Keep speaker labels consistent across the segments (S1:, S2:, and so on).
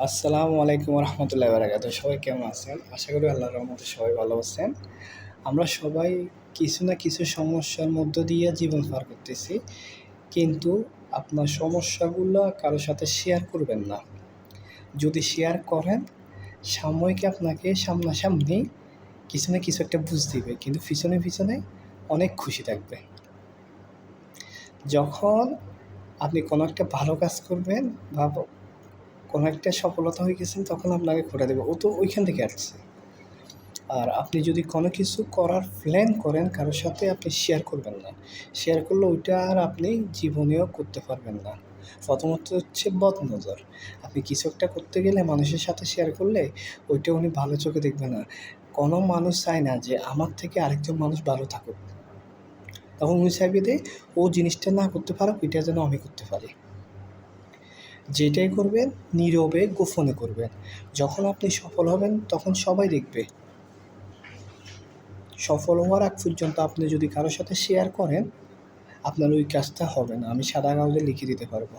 S1: আসসালামু আলাইকুম রহমতুল্লাহ বারাকাত। সবাই কেমন আছেন? আশা করি আল্লাহর রহমতে সবাই ভালো আছেন। আমরা সবাই কিছু না কিছু সমস্যার মধ্য দিয়ে জীবন পার করতেছি, কিন্তু আপনার সমস্যাগুলো কারোর সাথে শেয়ার করবেন না। যদি শেয়ার করেন, সাময়িক আপনাকে সামনাসামনি কিছু না কিছু একটা বুঝ দিবে, কিন্তু পিছনে পিছনে অনেক খুশি থাকবে। যখন আপনি কোনো একটা ভালো কাজ করবেন বা কোনো একটা সফলতা হয়ে গেছেন, তখন আপনাকে খোঁটা দেবে, ও তো ওইখান থেকে আসছে। আর আপনি যদি কোনো কিছু করার প্ল্যান করেন, কারোর সাথে আপনি শেয়ার করবেন না। শেয়ার করলে ওইটা আর আপনি জীবনেও করতে পারবেন না। প্রথমত হচ্ছে বদনজর। আপনি কিছু একটা করতে গেলে মানুষের সাথে শেয়ার করলে ওইটা উনি ভালো চোখে দেখবে না। কোনো মানুষ চায় না যে আমার থেকে আরেকজন মানুষ ভালো থাকুক। তখন উনি চাইবে যে ও জিনিসটা না করতে পারুক, এটা যেন আমি করতে পারি। যেটাই করবেন নীরবে গোপনে করবেন। যখন আপনি সফল হবেন তখন সবাই দেখবে। সফল হওয়ার আগ পর্যন্ত আপনি যদি কারোর সাথে শেয়ার করেন, আপনার ওই কাজটা হবে না। আমি সাদা কাগজে লিখে দিতে পারবো।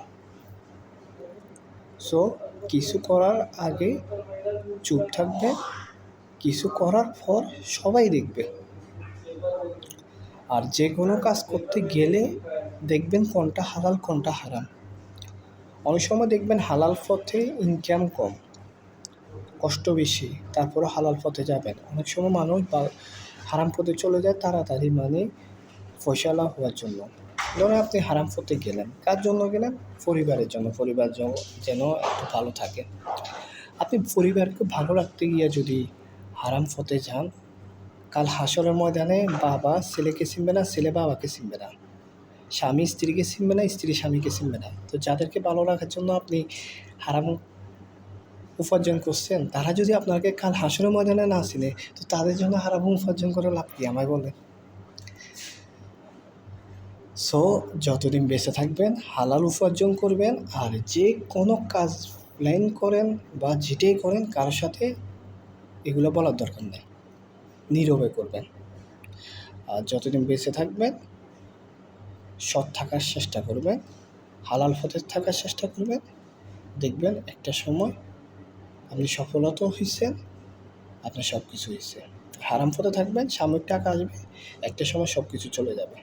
S1: সো কিছু করার আগে চুপ থাকবে, কিছু করার পর সবাই দেখবে। আর যে কোনো কাজ করতে গেলে দেখবেন কোনটা হালাল কোনটা হারাম। অনেক সময় দেখবেন হালাল পথে ইনকাম কম, কষ্ট বেশি, তারপরে হালাল পথে যাবেন। অনেক সময় মানুষ হারাম পথে চলে যায় তাড়াতাড়ি, মানে পয়সাওয়ালা হওয়ার জন্য। ধরুন আপনি হারাম পথে গেলেন, কার জন্য গেলেন? পরিবারের জন্য। পরিবার যেন একটু ভালো থাকে। আপনি পরিবারকে ভালো রাখতে গিয়ে যদি হারাম পথে যান, কাল হাসরের ময়দানে বাবা ছেলেকে চিনবে না, ছেলে বাবাকে চিনবে না, স্বামী স্ত্রীকে চিনবে না, স্ত্রী স্বামীকে চিনবে না। তো যাদেরকে ভালো রাখার জন্য আপনি হারাম উপার্জন করছেন, তারা যদি আপনাকে কাল হাসরের ময়দানে না চিনে, তো তাদের জন্য হারাম উপার্জন করে লাভ কি, আমায় বলেন? সো যতদিন বেঁচে থাকবেন হালাল উপার্জন করবেন। আর যে কোনো কাজ প্ল্যান করেন বা যেটাই করেন, কারোর সাথে এগুলো বলার দরকার নেই, নীরবে করবেন। আর যতদিন বেঁচে থাকবেন সৎ থাকার চেষ্টা করবেন, হালাল পথে থাকার চেষ্টা করবেন। দেখবেন একটা সময় আপনি সফলতাও হয়েছেন, আপনার সব কিছু হয়েছে। হারাম পথে থাকবেন, সাময়িক টাকা আসবে, একটা সময় সব কিছু চলে যাবে।